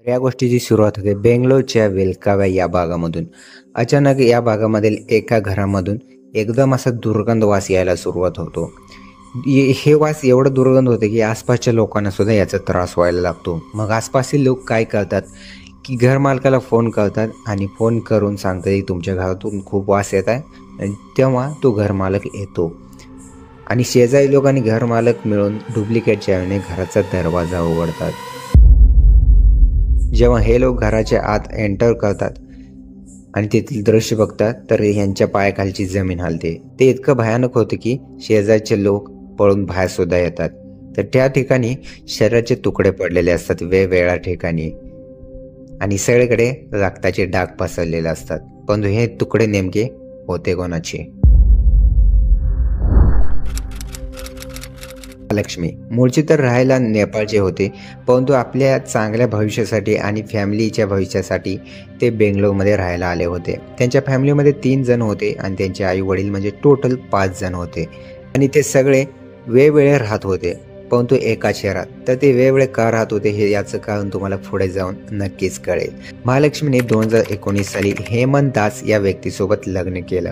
या गोष्टीची सुरुवात होते बेंगलोरच्या वेलकाव्या या भागामधून. अचानक या भागामधील एका घरामधून एकदम असा दुर्गंध वास यायला सुरुवात होतो. हे वास एवढं दुर्गंध होते की आसपासच्या लोकांना सुद्धा याचा त्रास व्हायला लागतो. मग आसपासचे लोक काय करतात की घर मालकाला फोन करतात आणि फोन करून सांगतात की तुमच्या घरातून खूप वास येत आहे. आणि तेव्हा तो घर मालक येतो आणि शेजारी लोक आणि घर मालक मिळून डुप्लिकेट चावीने घराचा दरवाजा उघडतात. जेव्हा हे लोक घराच्या आत एंटर करतात आणि तेथील दृश्य बघतात तर यांच्या पायाखालची जमीन हलते. ते इतकं भयानक होतं की शेजारचे लोक पळून बाहेर सुद्धा येतात. तर त्या ठिकाणी शरीराचे तुकडे पडलेले असतात वेगवेगळ्या ठिकाणी आणि सगळीकडे रक्ताचे डाग पसरलेले असतात. पण हे तुकडे नेमके होते कोणाचे? महालक्ष्मी मूळचे तर राहायला नेपाळचे होते, परंतु आपल्या चांगल्या भविष्यासाठी आणि फॅमिलीच्या भविष्यासाठी ते बेंगलोरमध्ये राहायला आले होते. त्यांच्या फॅमिलीमध्ये 3 जण होते आणि त्यांचे आई वडील म्हणजे टोटल 5 जण होते आणि ते सगळे वेगवेगळे राहत होते, परंतु एका शहरात. तर ते वेगवेगळे का राहत होते हे याचं कारण तुम्हाला पुढे जाऊन नक्कीच कळेल. महालक्ष्मीने 2019 साली हेमंत दास या व्यक्तीसोबत लग्न केलं.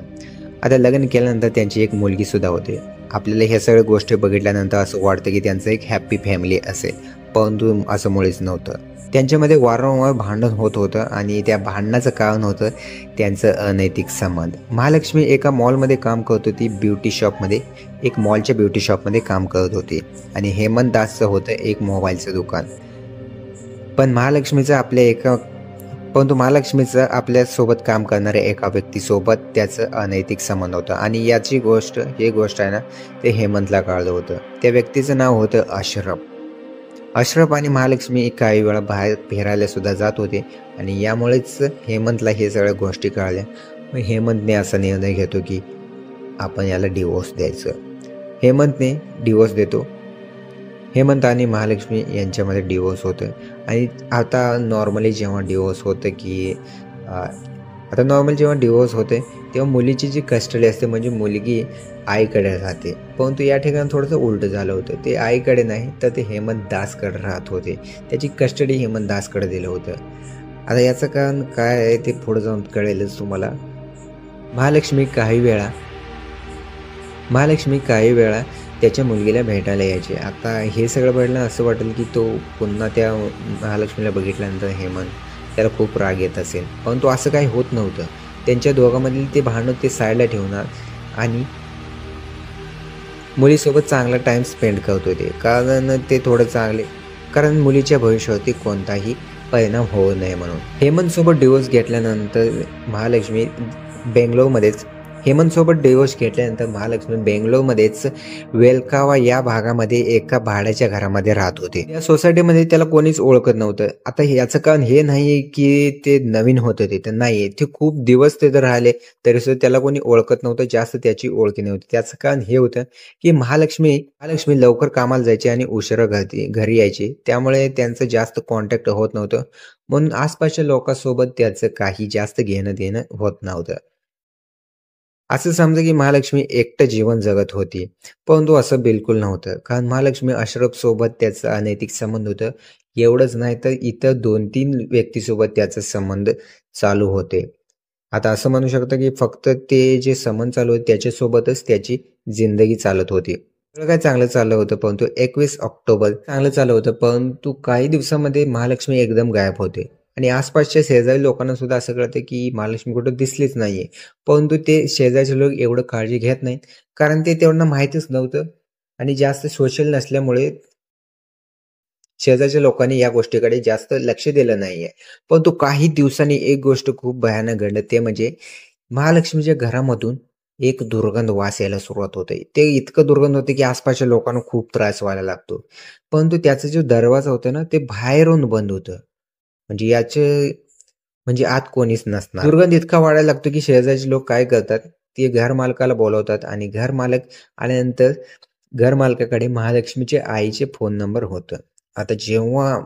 आता लग्न केल्यानंतर त्यांची एक मुलगी सुद्धा होते. आपल्याला ह्या सगळ्या गोष्टी बघितल्यानंतर असं वाटतं की त्यांचं एक हॅप्पी फॅमिली असेल, परंतु असं मुळीच नव्हतं. त्यांच्यामध्ये वारंवार भांडण होत होतं आणि त्या भांडणाचं कारण होतं त्यांचं अनैतिक संबंध. महालक्ष्मी एका मॉलमध्ये काम करत होती, ब्युटी शॉपमध्ये. एक मॉलच्या ब्युटी शॉपमध्ये काम करत होती आणि हेमंत दासचं होतं एक मोबाईलचं दुकान. पण महालक्ष्मीचं आपल्यासोबत काम करणाऱ्या एका व्यक्तीसोबत त्याचं अनैतिक संबंध होता आणि ही गोष्ट आहे ना, ते हेमंतला कळलं होतं. त्या व्यक्तीचं नाव होतं अशरफ. अशरफ आणि महालक्ष्मी काही वेळा बाहेर फिरायला सुद्धा जात होते आणि यामुळेच हेमंतला हे सगळ्या गोष्टी कळल्या. मग हेमंतने असा निर्णय घेतो की आपण याला डिवोर्स द्यायचं. हेमंतने डिवोर्स देतो. हेमंत आणि महालक्ष्मी यांच्यामध्ये डिवोर्स होतं आणि आता नॉर्मली जेव्हा डिवोर्स होते तेव्हा मुलीची जी कस्टडी असते म्हणजे मुलगी आईकडे राहते. परंतु या ठिकाणी थोडंसं उलटं झालं होतं. ते आईकडे नाही तर ते हेमंत दासकडे राहत होते. त्याची कस्टडी हेमंत दासकडे दिलं होतं. आता याचं कारण काय आहे ते पुढे जाऊन कळेलच तुम्हाला. महालक्ष्मी काही वेळा त्याच्या मुलगीला भेटायला यायचे. आता हे सगळं बघितलं असं वाटेल की तो पुन्हा त्या महालक्ष्मीला बघितल्यानंतर हेमंत त्याला खूप राग येत असेल, परंतु असं काही होत नव्हतं. त्यांच्या दोघांमधील ते भांडण ते साईडला ठेवणार आणि मुलीसोबत चांगला टाईम स्पेंड करत होते, कारण मुलीच्या भविष्यावरती कोणताही परिणाम होऊ नये म्हणून. हेमंतसोबत डिवोर्स घेतल्यानंतर महालक्ष्मी बेंगलोरमध्येच वेलकावा या भागामध्ये एका भाड्याच्या घरामध्ये राहत होते. या सोसायटीमध्ये त्याला कोणीच ओळखत नव्हतं. आता याचं कारण हे नाहीये की ते नवीन होते, ते नाहीये, ते खूप दिवस तिथे राहिले तरी सुद्धा त्याला कोणी ओळखत नव्हतं, जास्त त्याची ओळख नव्हती. त्याचं कारण हे होतं की महालक्ष्मी लवकर कामाला जायची आणि उशिरा घरी यायची, त्यामुळे त्यांचं जास्त कॉन्टॅक्ट होत नव्हतं. म्हणून आसपासच्या लोकांसोबत त्याचं काही जास्त घेणं देणं होत नव्हतं. असं समजा की महालक्ष्मी एकटं जीवन जगत होती, परंतु असं बिलकुल नव्हतं. कारण महालक्ष्मी अशरफ सोबत त्याचं अनैतिक संबंध होतं. एवढंच नाही तर इतर 2-3 व्यक्तीसोबत त्याचे संबंध चालू होते. आता असं म्हणू शकतो की फक्त ते जे संबंध चालू होते त्याच्यासोबतच त्याची जिंदगी चालत होती. सगळं काय चांगलं चाललं होतं, परंतु 21 ऑक्टोबर चांगलं चाललं होतं, परंतु काही दिवसामध्ये महालक्ष्मी एकदम गायब होते आणि आसपासच्या शेजारी लोकांना सुद्धा असं कळतं की महालक्ष्मी कुठं दिसलीच नाहीये. परंतु ते शेजारचे लोक एवढं काळजी घेत नाहीत, कारण ते त्यांना माहीतच नव्हतं आणि जास्त सोशल नसल्यामुळे शेजारच्या लोकांनी या गोष्टीकडे जास्त लक्ष दिलं नाहीये. परंतु काही दिवसांनी एक गोष्ट खूप भयानक घडली, ते म्हणजे महालक्ष्मीच्या घरामधून एक दुर्गंध वास यायला सुरुवात होते. ते इतकं दुर्गंध होते की आसपासच्या लोकांना खूप त्रास व्हायला लागतो. परंतु त्याचा जो दरवाजा होता ना, ते बाहेरून बंद होतं. म्हणजे आत कोणीच नसणार. दुर्गंध इतका वाढायला लागतो की शेजारचे लोक काय करतात, ते घर मालकाला बोलवतात आणि घर मालक आल्यानंतर घर मालकाकडे महालक्ष्मीच्या आईचे फोन नंबर होतं. आता जेव्हा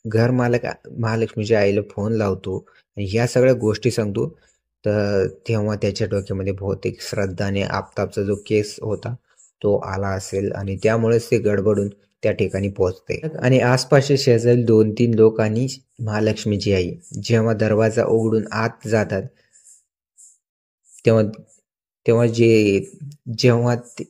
घर मालक महालक्ष्मीच्या आईला फोन लावतो आणि ह्या सगळ्या गोष्टी सांगतो, तर तेव्हा त्याच्या डोक्यामध्ये बहुतेक श्रद्धा आणि आफताबचा जो केस होता तो आला असेल आणि त्यामुळेच ते गडबडून त्या ठिकाणी पोहोचते आणि आसपासचे शेजारी 2-3 लोक आणि महालक्ष्मीची आई जेव्हा दरवाजा उघडून आत जातात, तेव्हा तेव्हा जे जेव्हा ते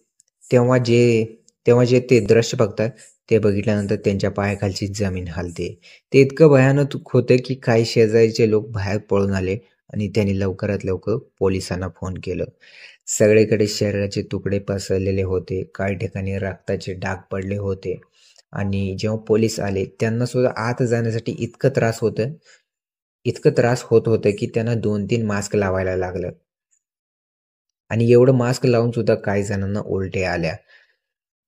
तेव्हा जे तेव्हा जे ते दृश्य बघतात, ते बघितल्यानंतर त्यांच्या पायाखालची जमीन हालते. ते इतकं भयानक होतं, की काही शेजारीचे लोक बाहेर पळून आले आणि त्यांनी लवकरात लवकर पोलिसांना फोन केलं. सगळीकडे शरीराचे तुकडे पसरलेले होते. काही ठिकाणी रक्ताचे डाग पडले होते आणि जेव्हा पोलीस आले, त्यांना सुद्धा आत जाण्यासाठी इतकं त्रास होत होतं, की त्यांना 2-3 मास्क लावायला लागलं. आणि एवढं मास्क लावून सुद्धा काही जणांना उलट्या आल्या.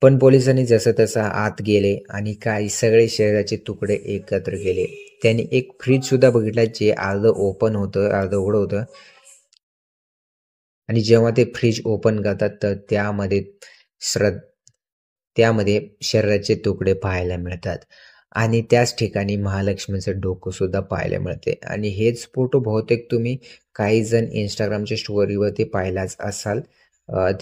पण पोलिसांनी जसं तसं आत गेले आणि काही सगळे शरीराचे तुकडे एकत्र केले. त्यांनी एक फ्रिज सुद्धा बघितला जे अर्धं ओपन होतं, अर्धं उघडं होतं आणि जेव्हा ते फ्रिज ओपन करतात तर श्र त्यामध्ये शरीराचे तुकडे पाहायला मिळतात आणि त्याच ठिकाणी महालक्ष्मीचं डोकं सुद्धा पाहायला मिळते आणि हेच फोटो बहुतेक तुम्ही काही जण Instagramच्या स्टोरीवरती पाहिलाच असाल.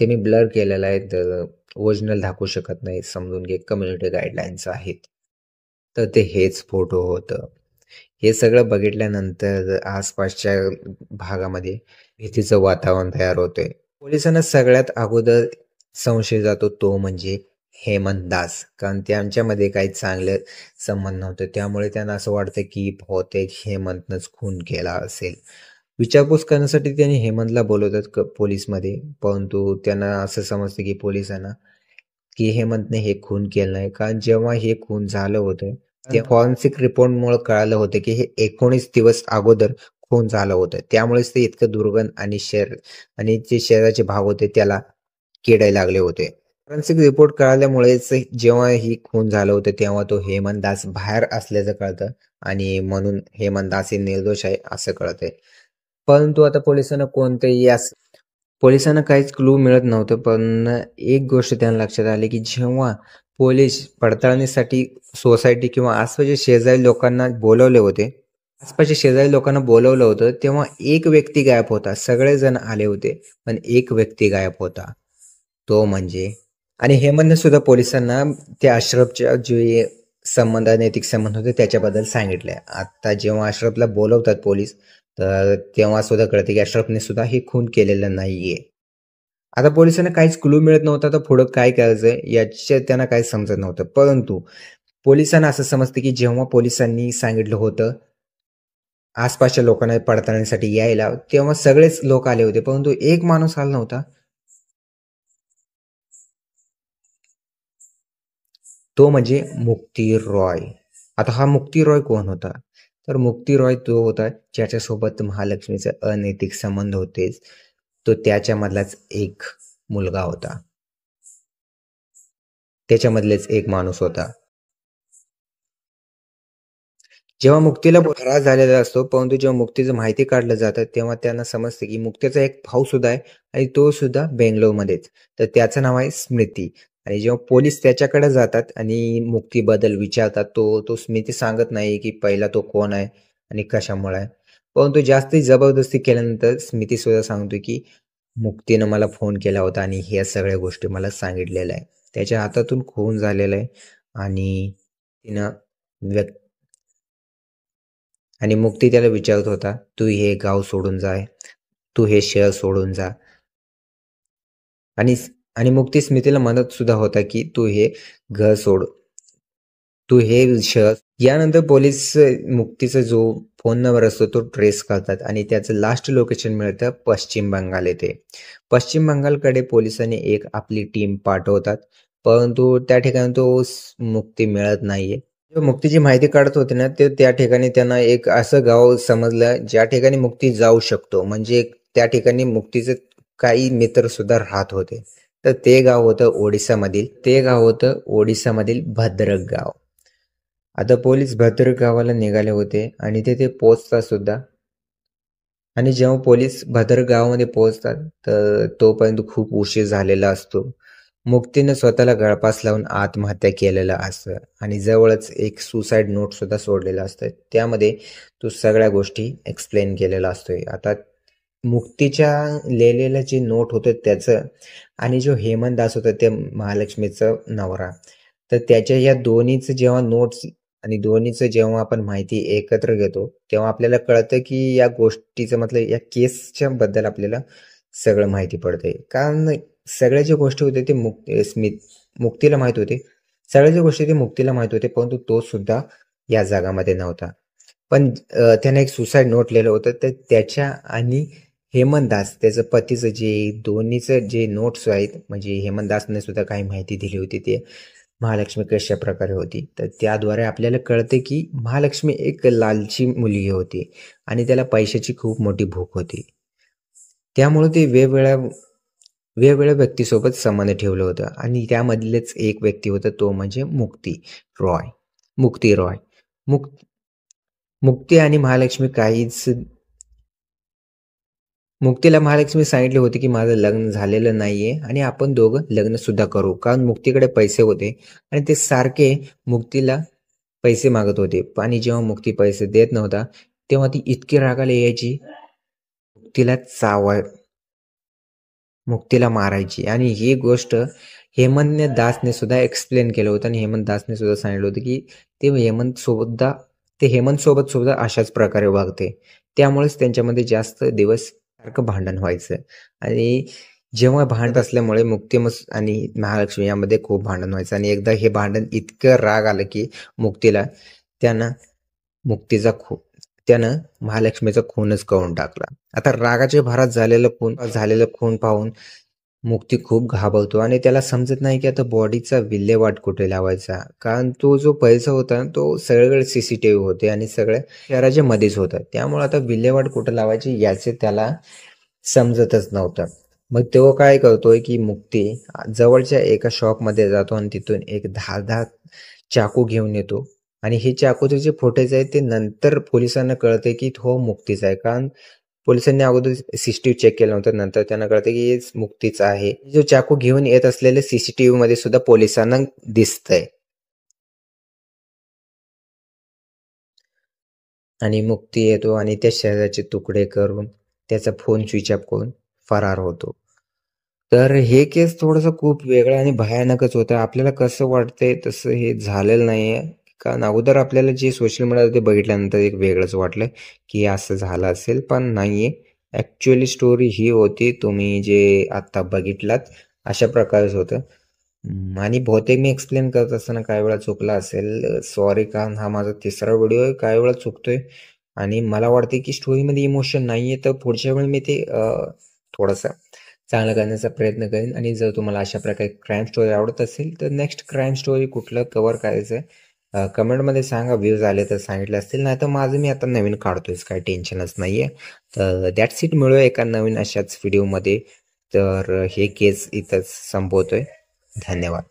ते मी ब्लर केलेलं आहे, तर ओरिजिनल दाखवू शकत नाही. समजून घे, कम्युनिटी गाईडलाईन्स आहेत. तर ते हेच फोटो होतं. हे सगळं बघितल्यानंतर आसपासच्या भागामध्ये भीतीचं वातावरण तयार होतंय. पोलिसांना सगळ्यात अगोदर संशय जातो तो म्हणजे हेमंत दास. कारण त्यांच्यामध्ये काही चांगले संबंध नव्हते. त्यामुळे त्यांना असं वाटतं की बहुतेक हेमंतनंच खून केला असेल. विचारपूस करण्यासाठी त्यांनी हेमंतला बोलवतात पोलिसमध्ये. परंतु त्यांना असं समजतं की पोलिसांना की हेमंतने हे खून केलं नाही. कारण जेव्हा हे खून झालं होतं, ते फॉरेन्सिक रिपोर्टमुळे कळालं होतं की हे 19 दिवस अगोदर खून झालं होतं. त्यामुळेच ते इतकं दुर्गंध आणि जे शरीराचे भाग होते त्याला किडायला लागले होते. फॉरेन्सिक रिपोर्ट कळाल्यामुळेच जेव्हा ही खून झालं होतं, तेव्हा तो हेमंत दास बाहेर असल्याचं कळतं आणि म्हणून हेमंत दास हे निर्दोष आहे असं कळतंय. परंतु आता पोलिसांना काहीच क्लू मिळत नव्हतं. पण एक गोष्ट त्यांना लक्षात आली, की जेव्हा पोलीस पडताळणीसाठी सोसायटी किंवा आसपासच्या शेजारी लोकांना बोलावलं होतं, तेव्हा एक व्यक्ती गायब होता. सगळेजण आले होते, पण एक व्यक्ती गायब होता. तो म्हणजे आणि हेमंतने सुद्धा पोलिसांना त्या अशरफच्या जे अनैतिक संबंध होते त्याच्याबद्दल सांगितलंय. आता जेव्हा अशरफला बोलवतात पोलीस, तर तेव्हा सुद्धा कळते की अशरफने सुद्धा हे खून केलेलं नाहीये. आता पोलिसांना काहीच क्लू मिळत नव्हता, तर पुढं काय करायचं याचे त्यांना काही समजत नव्हतं. परंतु पोलिसांना असं समजतं की जेव्हा पोलिसांनी सांगितलं होतं आसपासच्या लोकांना पडताळणीसाठी यायला, तेव्हा सगळेच लोक आले होते. परंतु एक माणूस आला नव्हता. तो म्हणजे मुक्ती रॉय. आता हा मुक्ती रॉय कोण होता? तर मुक्ती रॉय तो होता ज्याच्यासोबत महालक्ष्मीचे अनैतिक संबंध होतेच. तो त्याच्यामधलाच एक मुलगा होता. त्याच्यामधलेच एक माणूस होता. जेव्हा मुक्तीला फरार झालेला असतो, परंतु जेव्हा मुक्तीचं माहिती काढलं जातं, तेव्हा त्यांना समजतं की मुक्तीचा एक भाऊ सुद्धा आहे आणि तो सुद्धा बेंगलोरमध्येच. तर त्याचं नाव आहे स्मृती आणि जेव्हा पोलीस त्याच्याकडे जातात आणि मुक्तीबद्दल विचारतात, तो स्मृती सांगत नाही की पहिला तो कोण आहे आणि कशामुळे आहे. परंतु जास्ती जबरदस्ती केल्यानंतर स्मृती सुद्धा सांगतो की मुक्तीनं मला फोन केला होता आणि ह्या सगळ्या गोष्टी मला सांगितलेल्या आहे. त्याच्या हातातून खून झालेला आहे आणि तिनं व्यक्त आणि मुक्ती त्याला विचारत होता, "तू हे गाव सोडून जा, तू हे शहर सोडून जा." आणि आणि मुक्ती स्मितेला म्हणत सुद्धा होता, की "तू हे घर सोड, तू हे शहर." यानंतर पोलीस मुक्तीचा जो फोन नंबर असतो तो ट्रेस करतात आणि त्याचं लास्ट लोकेशन मिळतं पश्चिम बंगाल येथे. पश्चिम बंगालकडे पोलिसांनी एक आपली टीम पाठवतात, परंतु त्या ठिकाणी मुक्ती मिळत नाहीये. जेव्हा मुक्तीची माहिती काढत होते ना, ते त्या ठिकाणी त्यांना एक असं गाव समजलं, ज्या ठिकाणी मुक्ती जाऊ शकतो. म्हणजे त्या ठिकाणी मुक्तीचे काही मित्र सुद्धा राहत होते. तर ते गाव होतं ओडिसामधील भद्रक गाव. आता पोलीस भद्रक गावाला निघाले होते आणि तिथे पोहोचतात सुद्धा आणि जेव्हा पोलीस भद्रक गावामध्ये पोहोचतात, तर तोपर्यंत खूप उशीर झालेला असतो. मुक्तीनं स्वतःला गळफास लावून आत्महत्या केलेलं असतं आणि जवळच एक सुसाईड नोट सुद्धा सोडलेलं असतं. त्यामध्ये तो सगळ्या गोष्टी एक्सप्लेन केलेला असतोय. आता मुक्तीच्या लिहिलेलं जे नोट होतं त्याचं आणि जो हेमंत दास होता ते महालक्ष्मीचा नवरा. तर त्याच्या या दोन्हीचं जेव्हा नोट्स आणि दोन्हीचं जेव्हा आपण माहिती एकत्र घेतो, तेव्हा आपल्याला कळतं की या गोष्टीचं मतलब या केसच्या बद्दल आपल्याला सगळं माहिती पडतंय. कारण सगळ्या ज्या गोष्टी होत्या ते मुक्तीला माहीत होते. सगळ्या ज्या गोष्टी ते मुक्तीला माहीत होते, परंतु तो सुद्धा या जगामध्ये नव्हता. पण त्याने एक सुसाईड नोट लिहिलं होतं, तर त्याच्या आणि हेमंत दास त्याचं पतीचं जे दोन्हीचं जे नोट्स आहेत, म्हणजे हेमंत दासने सुद्धा काही माहिती दिली होती ते महालक्ष्मी कशा प्रकारे होती. तर त्याद्वारे आपल्याला कळते की महालक्ष्मी एक लालची मुलगी होती आणि त्याला पैशाची खूप मोठी भूक होती. त्यामुळे ते वेगवेगळ्या व्यक्तीसोबत संबंध ठेवलं होतं आणि त्यामधलेच एक व्यक्ती होता तो म्हणजे मुक्ती रॉय. मुक मुक्ती आणि मुक्तीला महालक्ष्मी सांगितले होते, की माझं लग्न झालेलं नाहीये आणि आपण दोघं लग्न सुद्धा करू. कारण मुक्तीकडे पैसे होते आणि ते सारखे मुक्तीला पैसे मागत होते. आणि जेव्हा मुक्ती पैसे देत नव्हता, तेव्हा ती इतकी रागाला यायची, मुक्तीला चावाय मुक्तीला मारायची. आणि ही गोष्ट दासने सुद्धा एक्सप्लेन केलं होतं आणि हेमंत दासने सुद्धा सांगितलं होतं, की ते हेमंत सोबत सुद्धा अशाच प्रकारे वागते. त्यामुळेच त्यांच्यामध्ये जास्त दिवस सारखं भांडण व्हायचं. आणि जेव्हा भांडत असल्यामुळे आणि महालक्ष्मी यामध्ये खूप भांडण व्हायचं आणि एकदा हे भांडण इतकं राग आलं, की मुक्तीला त्यानं मुक्तीचा खूप त्यानं महालक्ष्मीचा खूनच करून टाकला. आता रागाच्या भरात झालेलं खून पाहून मुक्ती खूप घाबरतो आणि त्याला समजत नाही, की आता बॉडीचा विल्हेवाट कुठे लावायचा. कारण तो जो पैसा होता ना, तो सगळीकडे सीसीटीव्ही होते आणि सगळ्या शहराच्या मध्येच होता. त्यामुळे आता विल्हेवाट कुठे लावायची याचे त्याला समजतच नव्हतं. मग तो काय करतोय, की मुक्ती जवळच्या एका शॉपमध्ये जातो आणि तिथून एक धारदार चाकू घेऊन येतो आणि हे चाकूचे जे फुटेज आहेत ते नंतर पोलिसांना कळते, की हो मुक्तीचा आहे. कारण पोलिसांनी अगोदर सीसीटीव्ही चेक केलं नव्हतं. नंतर त्यांना कळतं, की हेच मुक्तीचा आहे. जो चाकू घेऊन येत असलेले सीसीटीव्ही मध्ये सुद्धा पोलिसांना दिसतंय. आणि मुक्ती येतो आणि त्या शरीराचे तुकडे करून त्याचा फोन स्विच ऑफ करून फरार होतो. तर हे केस थोडंसं खूप वेगळं आणि भयानकच होतं. आपल्याला कसं वाटतंय तसं हे झालेलं नाहीये. कारण अगोदर आपल्याला जे सोशल मीडियावर ते बघितल्यानंतर एक वेगळंच वाटलं, की असं झालं असेल, पण नाहीये. ॲक्चुअली स्टोरी ही होती तुम्ही जे आत्ता बघितलात अशा प्रकारेच होतं. आणि बहुतेक मी एक्सप्लेन करत असताना काही वेळा चुकला असेल. सॉरी, कारण हा माझा 3रा व्हिडिओ आहे. काही वेळा चुकतोय आणि मला वाटते की स्टोरीमध्ये इमोशन नाहीये, तर पुढच्या वेळी मी ते थोडंसं चांगलं करण्याचा प्रयत्न करेन. आणि जर तुम्हाला अशा प्रकारे क्राईम स्टोरी आवडत असेल, तर नेक्स्ट क्राईम स्टोरी कुठलं कव्हर करायचं आहे कमेंटमध्ये सांगा. व्ह्यूज आले तर सांगितले असतील, नाहीतर माझं मी आता नवीन काढतोयच, काही टेन्शनच नाहीये. तर दॅट्स इट. मिळूया एका नवीन अशाच व्हिडिओमध्ये. तर हे केस इथंच संपवतोय. धन्यवाद.